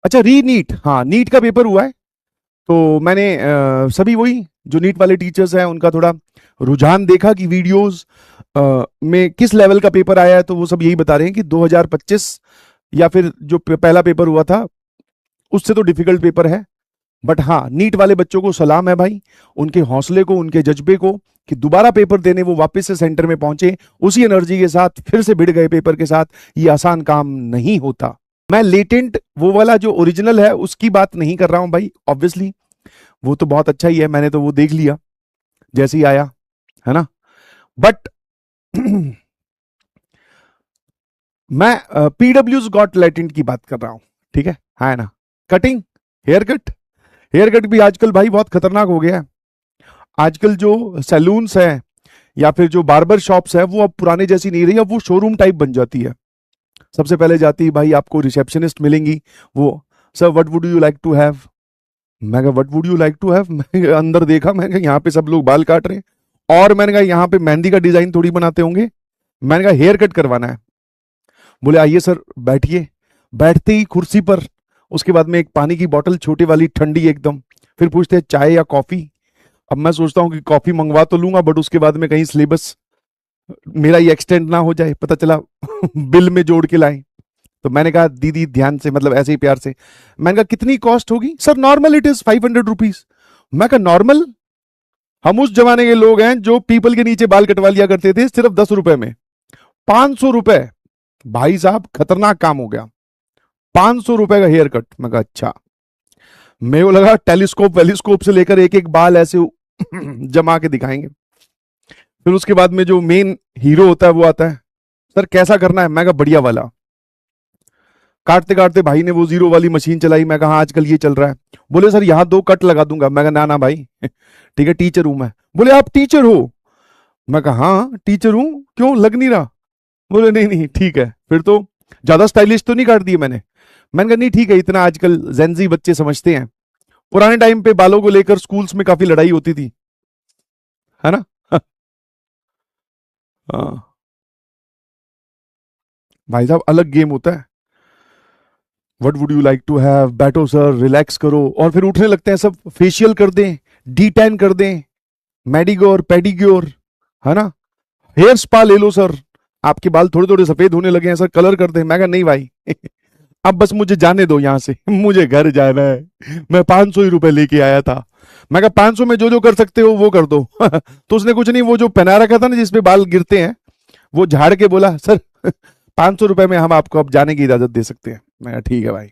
अच्छा, री नीट, हाँ नीट का पेपर हुआ है। तो मैंने सभी वही जो नीट वाले टीचर्स हैं उनका थोड़ा रुझान देखा कि वीडियोस में किस लेवल का पेपर आया है, तो वो सब यही बता रहे हैं कि 2025 या फिर जो पहला पेपर हुआ था उससे तो डिफिकल्ट पेपर है। बट हाँ, नीट वाले बच्चों को सलाम है भाई, उनके हौसले को, उनके जज्बे को, कि दोबारा पेपर देने वो वापस से सेंटर में पहुंचे उसी एनर्जी के साथ, फिर से भिड़ गए पेपर के साथ। ये आसान काम नहीं होता। मैं लेटेंट वो वाला जो ओरिजिनल है उसकी बात नहीं कर रहा हूं भाई, ऑब्वियसली वो तो बहुत अच्छा ही है, मैंने तो वो देख लिया जैसे ही आया, है ना। बट मैं पीडब्ल्यूज गॉट लेटेंट की बात कर रहा हूं, ठीक है ना। Cutting, hair cut, hair cut भी आजकल भाई बहुत खतरनाक हो गया है। आजकल जो सैलून्स हैं या फिर जो बार्बर शॉप्स है वो अब पुराने जैसी नहीं रही, अब वो शोरूम टाइप बन जाती है। सबसे पहले जाती है भाई, आपको रिसेप्शनिस्ट मिलेंगी, वो sir what would you like to have. मैं कहा what would you like to have, मैं अंदर देखा, मैं कहा यहाँ पे सब लोग बाल काट रहे हैं, और मैंने कहा यहाँ पे मेहंदी का डिजाइन थोड़ी बनाते होंगे। मैंने कहा हेयर कट करवाना है। बोले आइए सर बैठिए। बैठते ही कुर्सी पर, उसके बाद में एक पानी की बोतल छोटी वाली ठंडी एकदम, फिर पूछते हैं चाय या कॉफी। अब मैं सोचता हूँ कि कॉफी मंगवा तो लूंगा, बट उसके बाद में कहीं सिलेबस मेरा ये एक्सटेंड ना हो जाए, पता चला बिल में जोड़ के लाए। तो मैंने कहा दीदी ध्यान से, मतलब ऐसे ही प्यार से, मैंने कहा कितनी कॉस्ट होगी। Sir normal it is 500 rupees. मैं कहा नॉर्मल, हम उस जमाने के लोग हैं जो पीपल के नीचे बाल कटवा लिया करते थे सिर्फ 10 रुपए में। 500 रुपए, भाई साहब खतरनाक काम हो गया। 500 रुपए का हेयर कट। मैं कहा अच्छा। मेरे को लगा टेलीस्कोप वेलीस्कोप से लेकर एक एक बाल ऐसे जमा के दिखाएंगे। फिर उसके बाद में जो मेन हीरो होता है वो आता है, सर कैसा करना है। मैं कहा बढ़िया वाला। काटते काटते भाई ने वो जीरो वाली मशीन चलाई। मैं कहा आजकल ये चल रहा है। बोले सर यहाँ 2 कट लगा दूंगा। मैं कहा ना ना भाई ठीक है, टीचर हूं मैं। बोले आप टीचर हो। मैं कहा हाँ टीचर हूं, क्यों लग नहीं रहा। बोले नहीं नहीं ठीक है, फिर तो ज्यादा स्टाइलिश तो नहीं काट दिए मैंने। मैंने कहा नहीं ठीक है, इतना आजकल जेंजी बच्चे समझते हैं। पुराने टाइम पे बालों को लेकर स्कूल्स में काफी लड़ाई होती थी, है ना। हाँ भाई साहब, अलग गेम होता है। What would you like to have, बैठो सर, रिलैक्स करो, और फिर उठने लगते हैं सब, फेशियल कर दें, डी10 कर दें, मेडिग्योर पेडिग्योर, है ना। हेयर स्पा ले लो सर, आपके बाल थोड़े थोड़े सफेद होने लगे हैं सर, कलर कर दें। मैं कहा नहीं भाई अब बस मुझे जाने दो यहां से मुझे घर जाना है, मैं 500 ही रुपए लेके आया था। मैं कहा 500 में जो जो कर सकते हो वो कर दो तो उसने कुछ नहीं, वो जो पहना रखा था ना जिसपे बाल गिरते हैं, वो झाड़ के बोला सर 500 रुपए में हम आपको अब जाने की इजाजत दे सकते हैं। मैं कहा ठीक है भाई।